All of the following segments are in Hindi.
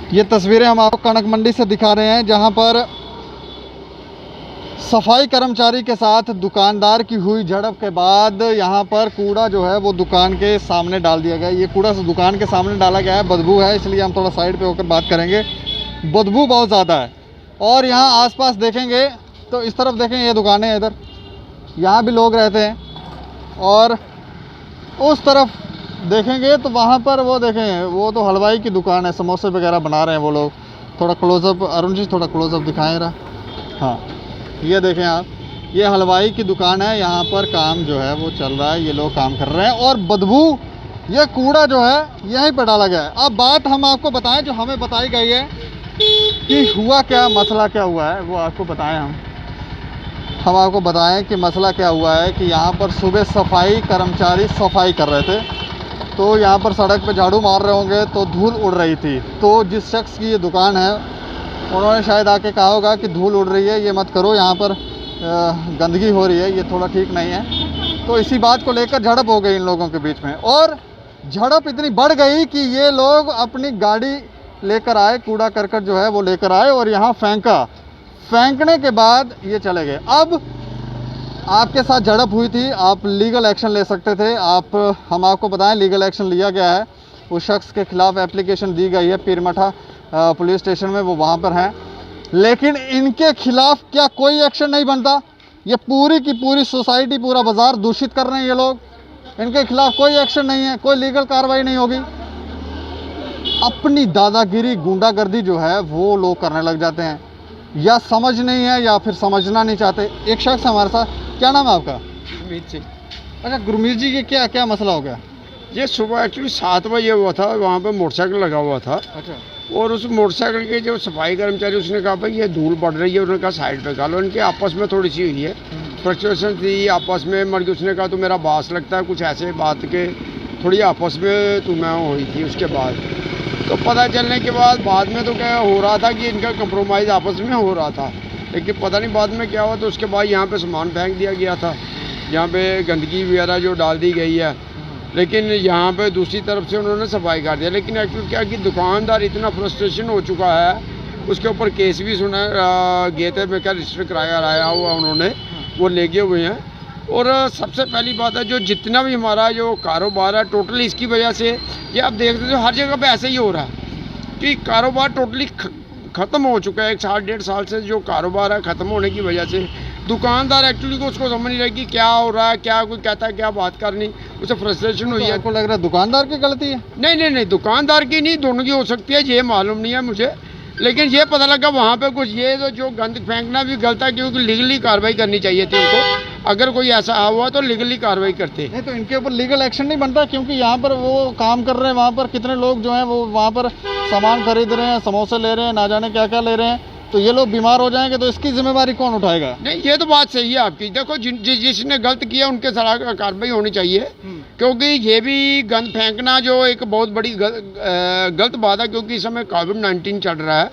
ये तस्वीरें हम आपको कनक मंडी से दिखा रहे हैं, जहां पर सफाई कर्मचारी के साथ दुकानदार की हुई झड़प के बाद यहां पर कूड़ा जो है वो दुकान के सामने डाल दिया गया। ये कूड़ा दुकान के सामने डाला गया है, बदबू है, इसलिए हम थोड़ा साइड पे होकर बात करेंगे। बदबू बहुत ज़्यादा है और यहाँ आसपास देखेंगे तो इस तरफ देखें, ये दुकानें हैं, इधर यहाँ भी लोग रहते हैं और उस तरफ देखेंगे तो वहाँ पर वो देखें, वो तो हलवाई की दुकान है, समोसे वगैरह बना रहे हैं वो लोग। थोड़ा क्लोजअप अरुण जी, थोड़ा क्लोजअप दिखाएं रहा। हाँ, ये देखें आप, ये हलवाई की दुकान है, यहाँ पर काम जो है वो चल रहा है, ये लोग काम कर रहे हैं और बदबू, ये कूड़ा जो है यहीं पर डाला गया है। अब बात हम आपको बताएं जो हमें बताई गई है कि हुआ क्या, मसला क्या हुआ है, वो आपको बताएं। हम आपको बताएं कि मसला क्या हुआ है कि यहाँ पर सुबह सफाई कर्मचारी सफाई कर रहे थे, तो यहाँ पर सड़क पे झाड़ू मार रहे होंगे तो धूल उड़ रही थी। तो जिस शख्स की ये दुकान है उन्होंने शायद आके कहा होगा कि धूल उड़ रही है, ये मत करो, यहाँ पर गंदगी हो रही है, ये थोड़ा ठीक नहीं है। तो इसी बात को लेकर झड़प हो गई इन लोगों के बीच में और झड़प इतनी बढ़ गई कि ये लोग अपनी गाड़ी लेकर आए, कूड़ा करकट जो है वो लेकर आए और यहाँ फेंका। फेंकने के बाद ये चले गए। अब आपके साथ झड़प हुई थी, आप लीगल एक्शन ले सकते थे। हम आपको बताएं लीगल एक्शन लिया गया है, उस शख्स के खिलाफ एप्लीकेशन दी गई है पीरमठा पुलिस स्टेशन में, वो वहाँ पर हैं। लेकिन इनके खिलाफ क्या कोई एक्शन नहीं बनता? ये पूरी की पूरी सोसाइटी, पूरा बाज़ार दूषित कर रहे हैं ये लोग, इनके खिलाफ कोई एक्शन नहीं है, कोई लीगल कार्रवाई नहीं होगी। अपनी दादागिरी, गुंडागर्दी जो है वो लोग करने लग जाते हैं, या समझ नहीं है या फिर समझना नहीं चाहते। एक शख्स हमारे साथ, क्या नाम है आपका? गुरमीत सिंह। अच्छा, गुरमीत जी, ये क्या क्या मसला हो गया? ये सुबह एक्चुअली 7 बजे हुआ था, वहाँ पे मोटरसाइकिल लगा हुआ था। अच्छा। और उस मोटरसाइकिल के जो सफाई कर्मचारी, उसने कहा भाई ये धूल बढ़ रही है, उन्होंने कहा साइड पे कर लो। इनके आपस में थोड़ी सी हुई है, फ्रस्ट्रेशन थी आपस में, मर उसने कहा तो मेरा बास लगता है, कुछ ऐसे बात के थोड़ी आपस में तुम्हें हुई थी। उसके बाद तो पता चलने के बाद में तो क्या हो रहा था कि इनका कंप्रोमाइज़ आपस में हो रहा था, लेकिन पता नहीं बाद में क्या हुआ। तो उसके बाद यहाँ पे सामान फेंक दिया गया था, यहाँ पे गंदगी वगैरह जो डाल दी गई है, लेकिन यहाँ पे दूसरी तरफ से उन्होंने सफाई कर दिया। लेकिन एक्चुअली क्या कि दुकानदार इतना फ्रस्ट्रेशन हो चुका है, उसके ऊपर केस भी सुना गए थे, मैं क्या रजिस्टर कराया हुआ उन्होंने, वो ले गए हुए हैं। और सबसे पहली बात है, जो जितना भी हमारा जो कारोबार है टोटली इसकी वजह से, ये आप देखते हो हर जगह पे ऐसे ही हो रहा है कि कारोबार टोटली ख़त्म हो चुका है। 1 साल 1.5 साल से जो कारोबार है ख़त्म होने की वजह से दुकानदार एक्चुअली को उसको समझ नहीं रहा कि क्या हो रहा है, क्या कोई कहता है, क्या बात करनी, उसे फ्रस्ट्रेशन हुई है। आपको लग रहा है दुकानदार की गलती है? नहीं, दुकानदार की नहीं, दोनों की हो सकती है, ये मालूम नहीं है मुझे। लेकिन ये पता लगा वहाँ पे कुछ ये जो गंद फेंकना भी गलत है, क्योंकि लीगली कार्रवाई करनी चाहिए थी उनको। अगर कोई ऐसा हुआ तो लीगली कार्रवाई करते। नहीं तो इनके ऊपर लीगल एक्शन नहीं बनता, क्योंकि यहाँ पर वो काम कर रहे हैं, वहाँ पर कितने लोग जो हैं वो वहाँ पर सामान खरीद रहे हैं, समोसे ले रहे हैं, ना जाने क्या क्या ले रहे हैं। तो ये लोग बीमार हो जाएंगे तो इसकी जिम्मेवारी कौन उठाएगा? नहीं, ये तो बात सही है आपकी। देखो जिसने गलत किया उनके खिलाफ कार्रवाई होनी चाहिए, क्योंकि ये भी गंद फेंकना जो एक बहुत बड़ी गलत बात है, क्योंकि इस समय कोविड-19 चल रहा है।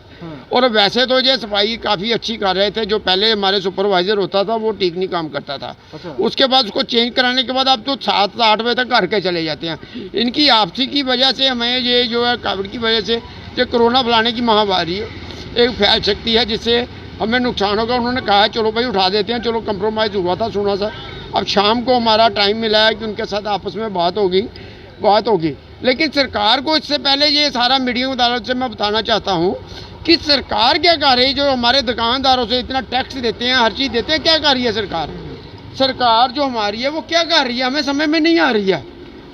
और वैसे तो ये सफाई काफ़ी अच्छी कर रहे थे, जो पहले हमारे सुपरवाइजर होता था वो ठीक नहीं काम करता था। अच्छा। उसके बाद उसको चेंज कराने के बाद अब तो 7-8 बजे तक घर के चले जाते हैं। इनकी आपसी की वजह से हमें ये जो है कोविड की वजह से, ये कोरोना फैलाने की महामारी एक फैल सकती है, जिससे हमें नुकसान होगा। उन्होंने कहा है चलो भाई उठा देते हैं, चलो कंप्रोमाइज़ हुआ था सुना सा। अब शाम को हमारा टाइम मिला है कि उनके साथ आपस में बात होगी। लेकिन सरकार को इससे पहले ये सारा मीडिया की अदालत से मैं बताना चाहता हूँ कि सरकार क्या कर रही है, जो हमारे दुकानदारों से इतना टैक्स देते हैं, हर चीज़ देते हैं, क्या कर रही है सरकार जो हमारी है वो क्या कर रही है, हमें समझ में नहीं आ रही है।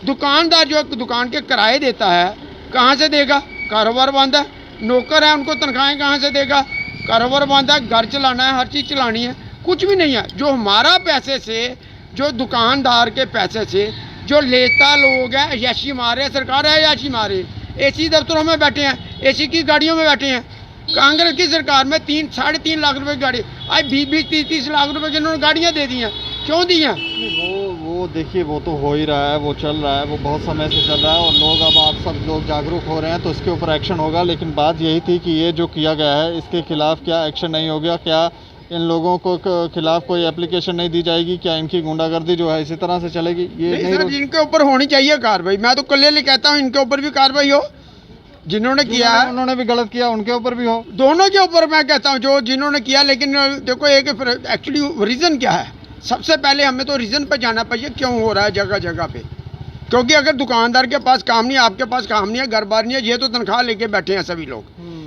दुकानदार जो दुकान के किराए देता है, कहाँ से देगा? कारोबार बंद है, नौकर है, उनको तनख्वाहें कहाँ से देगा? कारोबार बंद है, घर चलाना है, हर चीज़ चलानी है, कुछ भी नहीं है। जो हमारा पैसे से, जो दुकानदार के पैसे से जो लेता लोग हैं, अय्याशी मारे, सरकार है अय्याशी मारे। एसी दफ्तरों में बैठे हैं, एसी की गाड़ियों में बैठे हैं। कांग्रेस की सरकार में 3-3.5 लाख रुपए की गाड़ी, आज 20-30 लाख रुपए की इन्होंने गाड़ियाँ दे दी हैं। क्यों दी हैं? वो देखिए, वो तो हो ही रहा है, वो चल रहा है, वो बहुत समय से चल रहा है और लोग, अब आप सब लोग जागरूक हो रहे हैं तो इसके ऊपर एक्शन होगा। लेकिन बात यही थी कि ये जो किया गया है इसके खिलाफ क्या एक्शन नहीं हो गया? क्या इन लोगों को खिलाफ कोई एप्लीकेशन नहीं दी जाएगी? क्या इनकी गुंडागर्दी जो है इसी तरह से चलेगी? ये नहीं सर, इनके ऊपर होनी चाहिए कार्रवाई। मैं तो क्लियरली कहता हूँ इनके ऊपर भी कार्रवाई हो। जिन्होंने किया है उन्होंने भी गलत किया, उनके ऊपर भी हो। दोनों के ऊपर मैं कहता हूँ जो जिन्होंने किया। लेकिन देखो एक एक्चुअली रीज़न क्या है, सबसे पहले हमें तो रीज़न पे जाना चाहिए क्यों हो रहा है जगह जगह पे। क्योंकि अगर दुकानदार के पास काम नहीं है, आपके पास काम नहीं है, घर बार नहीं है, ये तो तनख्वाह लेके बैठे हैं सभी लोग,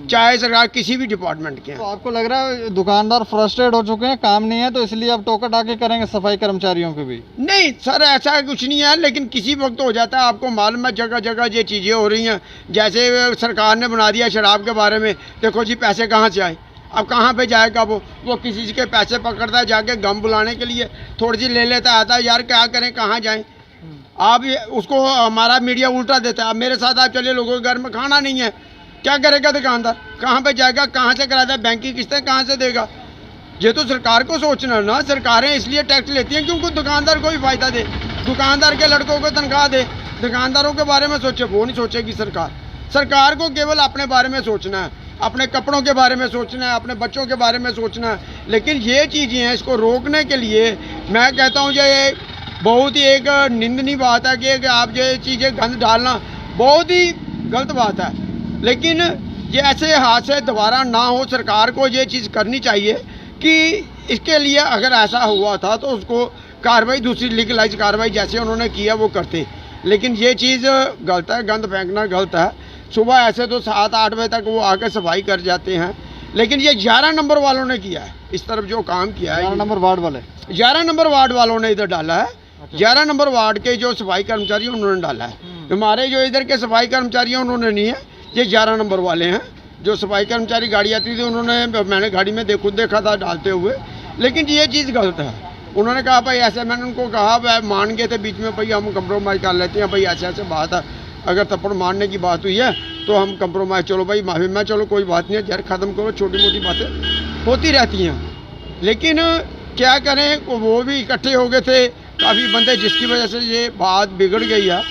चाहे सरकार किसी भी डिपार्टमेंट के हैं। तो आपको लग रहा है दुकानदार फ्रस्ट्रेट हो चुके हैं, काम नहीं है, तो इसलिए अब टोका टाके करेंगे सफाई कर्मचारियों के भी? नहीं सर, ऐसा कुछ नहीं है, लेकिन किसी वक्त हो जाता है। आपको मालूम है जगह जगह ये चीज़ें हो रही हैं। जैसे सरकार ने बना दिया शराब के बारे में, देखो जी पैसे कहाँ से आए, अब कहाँ पे जाएगा वो किसी के पैसे पकड़ता है जाके गम बुलाने के लिए, थोड़ी सी ले लेता आता है, यार क्या करें कहाँ जाएं। आप उसको हमारा मीडिया उल्टा देता है। अब मेरे साथ आप चलिए, लोगों के घर में खाना नहीं है, क्या करेगा दुकानदार, कहाँ पे जाएगा, कहाँ से कराता है, बैंक की किस्तें कहाँ से देगा। ये तो सरकार को सोचना ना। सरकारें इसलिए टैक्स लेती हैं क्योंकि दुकानदार को भी फायदा दे, दुकानदार के लड़कों को तनख्वाह दे, दुकानदारों के बारे में सोचे। वो नहीं सोचेगी सरकार। सरकार को केवल अपने बारे में सोचना है, अपने कपड़ों के बारे में सोचना है, अपने बच्चों के बारे में सोचना है। लेकिन ये चीज़ें हैं, इसको रोकने के लिए मैं कहता हूँ ये बहुत ही एक निंदनीय बात है कि आप ये चीज़ें गंद डालना बहुत ही गलत बात है। लेकिन ये ऐसे हादसे दोबारा ना हो, सरकार को ये चीज़ करनी चाहिए कि इसके लिए अगर ऐसा हुआ था तो उसको कार्रवाई, दूसरी लीगलाइज कार्रवाई जैसे उन्होंने किया वो करते। लेकिन ये चीज़ गलत है, गंद फेंकना गलत है। सुबह ऐसे तो 7-8 बजे तक वो आकर सफाई कर जाते हैं, लेकिन ये 11 नंबर वालों ने किया है इस तरफ जो काम किया है। 11 नंबर वार्ड वाले, 11 नंबर वार्ड वालों ने इधर डाला है। 11 नंबर वार्ड के जो सफाई कर्मचारी उन्होंने डाला है। हमारे जो इधर के सफाई कर्मचारी हैं उन्होंने नहीं है, ये 11 नंबर वाले हैं। जो सफाई कर्मचारी गाड़ी आती थी उन्होंने, मैंने गाड़ी में खुद देखा था डालते हुए। लेकिन ये चीज़ गलत है। उन्होंने कहा भाई ऐसे, मैंने उनको कहा भाई मान गए थे बीच में, भाई हम कंप्रोमाइज़ कर लेते हैं, भाई ऐसे ऐसे बात है, अगर थप्पड़ मारने की बात हुई है तो हम कंप्रोमाइज़, चलो भाई माफी में, चलो कोई बात नहीं है, यार ख़त्म करो, छोटी मोटी बातें होती रहती हैं। लेकिन क्या करें, वो भी इकट्ठे हो गए थे काफ़ी बंदे, जिसकी वजह से ये बात बिगड़ गई है।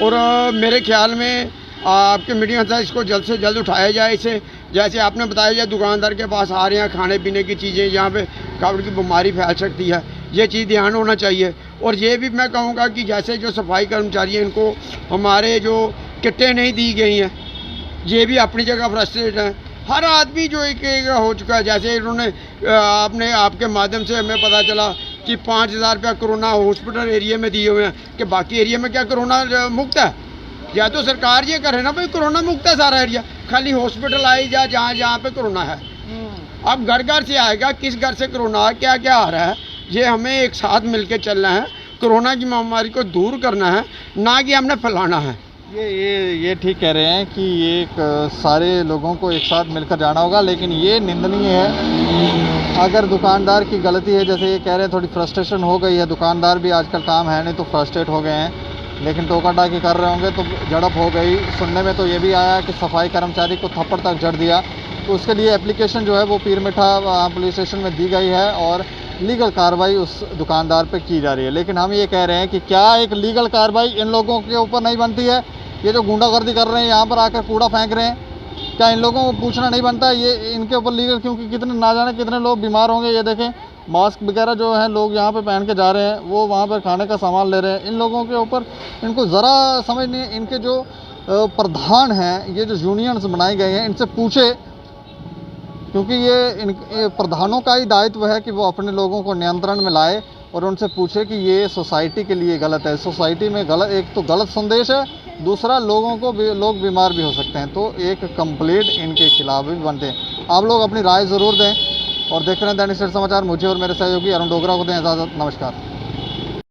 और मेरे ख्याल में आपके मीडिया से इसको जल्द से जल्द उठाया जाए इसे। जैसे आपने बताया जाए दुकानदार के पास आ रहे हैं खाने पीने की चीज़ें, जहाँ पे काफ़ी की बीमारी फैल सकती है, ये चीज़ ध्यान होना चाहिए। और ये भी मैं कहूँगा कि जैसे जो सफाई कर्मचारी हैं इनको हमारे जो किटें नहीं दी गई हैं, ये भी अपनी जगह फ्रस्ट्रेट हैं। हर आदमी जो एक हो चुका है। जैसे इन्होंने आपके माध्यम से हमें पता चला कि 5,000 रुपया कोरोना हॉस्पिटल एरिया में दिए हुए हैं, कि बाकी एरिया में क्या कोरोना मुक्त है? या तो सरकार ये करे ना भाई कोरोना मुक्त है सारा एरिया, खाली हॉस्पिटल आई जा जहाँ जहाँ पे कोरोना है। अब घर घर से आएगा, किस घर से कोरोना है, क्या क्या आ रहा है, ये हमें एक साथ मिलकर चलना है। कोरोना की महामारी को दूर करना है, ना कि हमने फैलाना है। ये ठीक कह रहे हैं कि ये सारे लोगों को एक साथ मिलकर जाना होगा। लेकिन ये निंदनीय है अगर दुकानदार की गलती है, जैसे ये कह रहे हैं थोड़ी फ्रस्ट्रेशन हो गई है, दुकानदार भी आजकल काम है नहीं तो फ्रस्ट्रेट हो गए हैं, लेकिन टोका टाकी कर रहे होंगे तो झड़प हो गई। सुनने में तो ये भी आया कि सफाई कर्मचारी को थप्पड़ तक जड़ दिया। तो उसके लिए एप्लीकेशन जो है वो पीरमेठा पुलिस स्टेशन में दी गई है और लीगल कार्रवाई उस दुकानदार पे की जा रही है। लेकिन हम ये कह रहे हैं कि क्या एक लीगल कार्रवाई इन लोगों के ऊपर नहीं बनती है? ये जो गुंडागर्दी कर रहे हैं, यहाँ पर आकर कूड़ा फेंक रहे हैं, क्या इन लोगों को पूछना नहीं बनता ये इनके ऊपर लीगल? क्योंकि कितने ना जाने कितने लोग बीमार होंगे। ये देखें मास्क वगैरह जो है लोग यहाँ पे पहन के जा रहे हैं, वो वहाँ पर खाने का सामान ले रहे हैं। इन लोगों के ऊपर इनको ज़रा समझ नहीं है। इनके जो प्रधान हैं, ये जो यूनियंस बनाई गई हैं, इनसे पूछे, क्योंकि ये प्रधानों का ही दायित्व है कि वो अपने लोगों को नियंत्रण में लाए और उनसे पूछे कि ये सोसाइटी के लिए गलत है। सोसाइटी में गलत, एक तो गलत संदेश है, दूसरा लोगों को लोग बीमार भी हो सकते हैं। तो एक कंप्लेंट इनके खिलाफ भी बनते हैं। आप लोग अपनी राय ज़रूर दें और देख रहे हैं दैनिक सवेरा समाचार। मुझे और मेरे सहयोगी अरुण डोगरा को दें इजाज़त। नमस्कार।